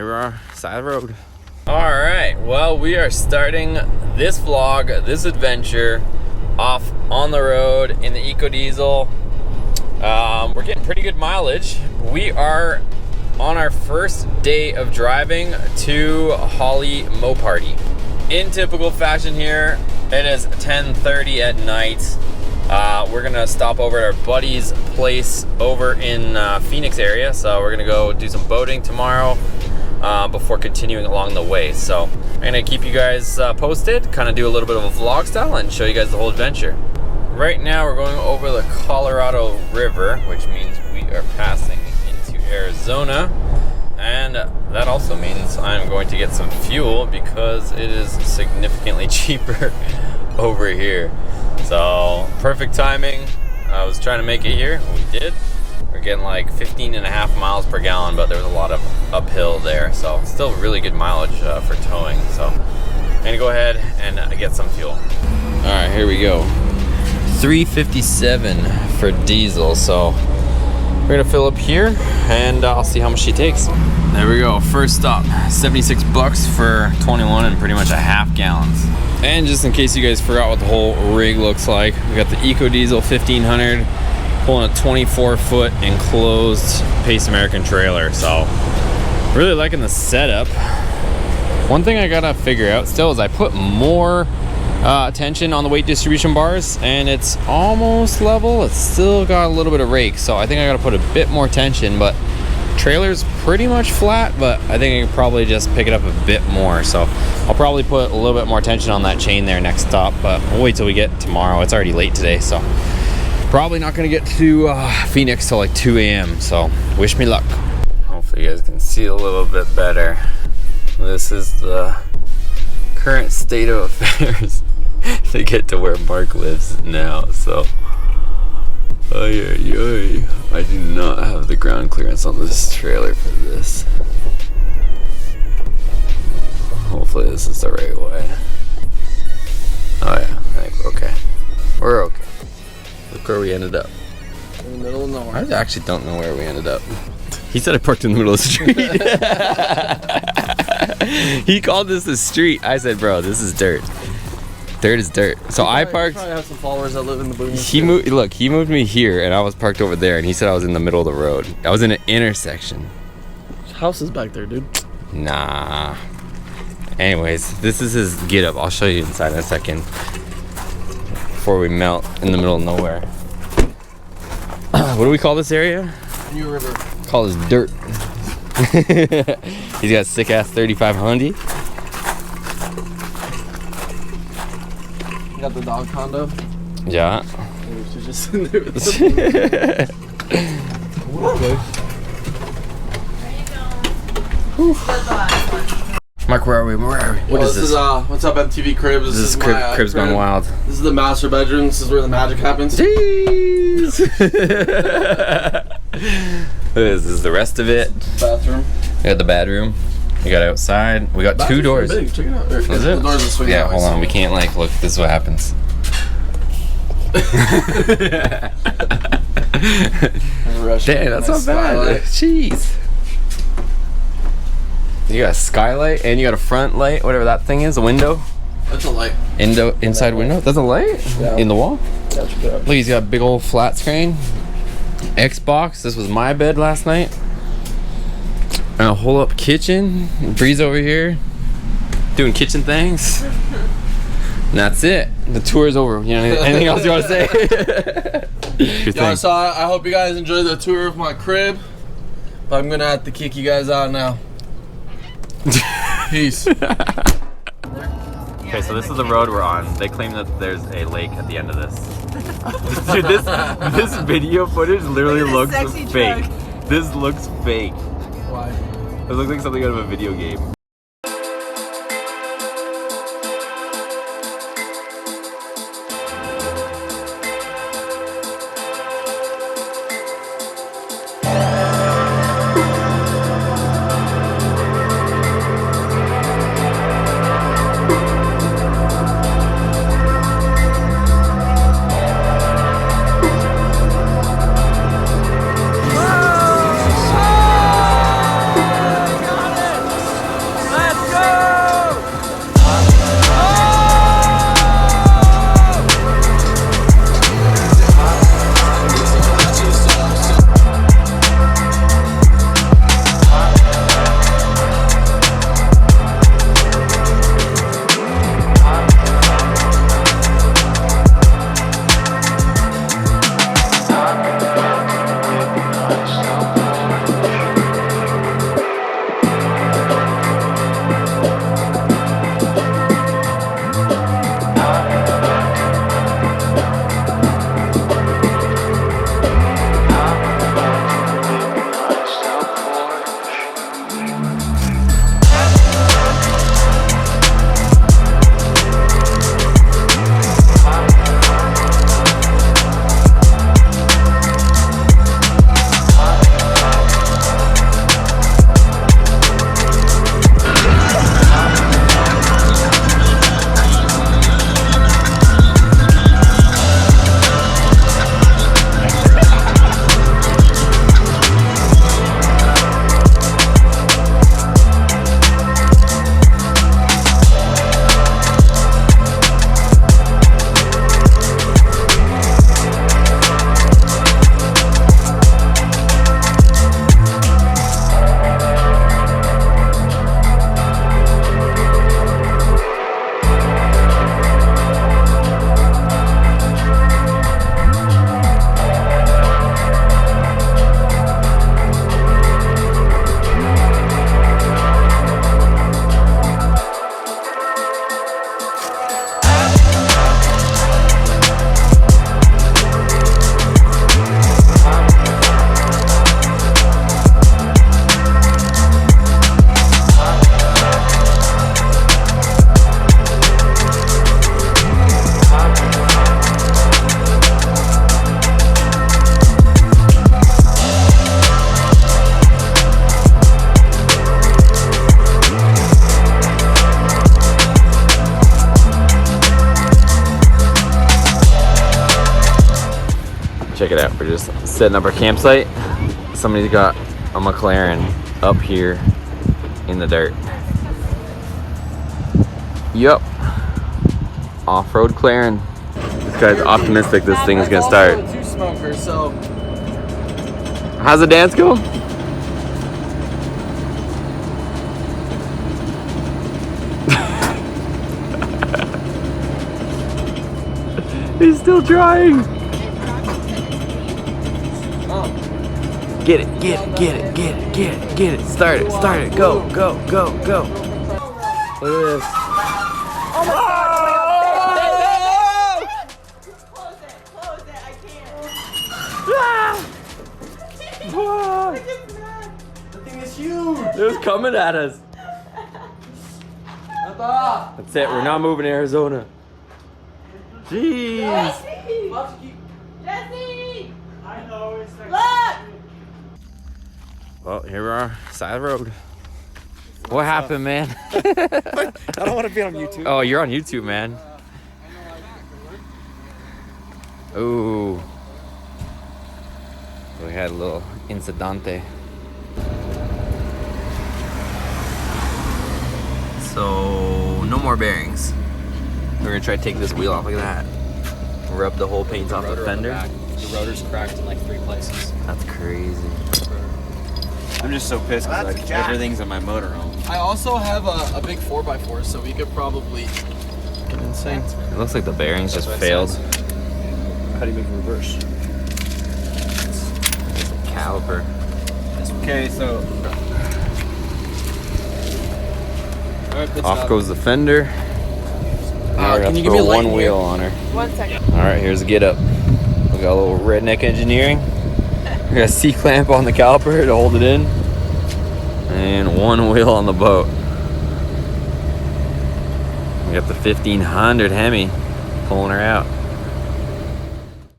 here we are, side of the road. All right, well, we are starting this vlog, this adventure, off on the road in the Eco Diesel. We're getting pretty good mileage. We are on our first day of driving to Holley Moparty. In typical fashion here, it is 10:30 at night. We're gonna stop over at our buddy's place over in Phoenix area. So we're gonna go do some boating tomorrow before continuing along the way. So I'm gonna keep you guys posted, kind of do a little bit of a vlog style and show you guys the whole adventure. Right now we're going over the Colorado River, which means we are passing into Arizona. And that also means I'm going to get some fuel because it is significantly cheaper over here. So perfect timing. I was trying to make it here, we did. We're getting like 15.5 miles per gallon, but there was a lot of uphill there. So still really good mileage for towing. So I'm gonna go ahead and get some fuel. All right, here we go. 357 for diesel. So we're gonna fill up here and I'll see how much she takes. There we go, first stop, 76 bucks for 21 and pretty much a half gallons. And just in case you guys forgot what the whole rig looks like, we got the Eco Diesel 1500 pulling a 24-foot enclosed Pace American trailer. So really liking the setup. One thing I gotta figure out still is I put more tension on the weight distribution bars and it's almost level. It's still got a little bit of rake, so I think I gotta put a bit more tension, but trailer's pretty much flat, but I think I can probably just pick it up a bit more. So I'll probably put a little bit more tension on that chain there next stop, but we'll wait till we get tomorrow. It's already late today, so probably not gonna get to Phoenix till like 2 a.m. So wish me luck. Hopefully you guys can see a little bit better. This is the current state of affairs to get to where Mark lives now. So I do not have the ground clearance on this trailer for this. Hopefully this is the right way. Oh yeah, I think we're okay. We're okay. Look where we ended up. In the middle of nowhere. I actually don't know where we ended up. He said I parked in the middle of the street. He called this the street. I said, bro, this is dirt. Dirt is dirt. So I parked. Probably have some followers that live in the boom. He moved. Look, he moved me here, and I was parked over there, and he said I was in the middle of the road. I was in an intersection. House is back there, dude. Nah. Anyways, this is his get up. I'll show you inside in a second. Before we melt in the middle of nowhere. What do we call this area? New River. Call this dirt. He's got a sick ass 35 Hyundai. You got the dog condo. Yeah. She's just sitting there with the Mark, where are we? Where are we? What is this? What's up, MTV Cribs? This is Cribs Gone Wild. This is the master bedroom. This is where the magic happens. Jeez. This is the rest of it. Bathroom. We got the bedroom. We got outside. We got two doors. Big. Check it out. Is it? The doors are swinging. Yeah, hold on. We can't like look. This is what happens. Damn, that's not bad. Jeez. You got a skylight and you got a front light, whatever that thing is, a window. That's a light. Inside window. That's a light? Yeah. In the wall? Yeah, check it out. Look, he's got a big old flat screen. Xbox. This was my bed last night. And a whole up kitchen. Breeze over here doing kitchen things. And that's it. The tour's over. You know, anything else you want to say? Yo, so I hope you guys enjoyed the tour of my crib. But I'm gonna have to kick you guys out now. Peace. Okay, so this is the road we're on. They claim that there's a lake at the end of this. Dude, this video footage literally looks fake. This looks fake. Why? It looks like something out of a video game. check it out. We're just setting up our campsite. Somebody's got a McLaren up here in the dirt. Yup. Off-road Claren. This guy's optimistic this thing is gonna start. I'm also a two-smoker, so How's the dance go? He's still trying. Get it, get it, get it, get it, get it, get it. Start it, go, go, go, go. Look at this. Oh my God! Close it, I can't. the thing is huge. It was coming at us. That's it, we're not moving to Arizona. Jeez. Jesse! I know it's like. Look! Well, here we are, side of the road. What happened, man? I don't want to be on YouTube. Oh, you're on YouTube, man. Ooh. We had a little incidente. So, no more bearings. We're gonna try to take this wheel off. Look at that. Rub the whole paint off the fender. The rotor's cracked in like 3 places. That's crazy. I'm just so pissed because like everything's in my motorhome. I also have a big 4x4, so we could probably get insane. It looks like the bearings just failed. How do you make the reverse? Caliper. Okay, so Off goes the fender. Can you give me a light one here? wheel on her? 1 second. All right, here's the get up. We got a little redneck engineering. We got a C-clamp on the caliper to hold it in. And one wheel on the boat. We got the 1500 Hemi pulling her out.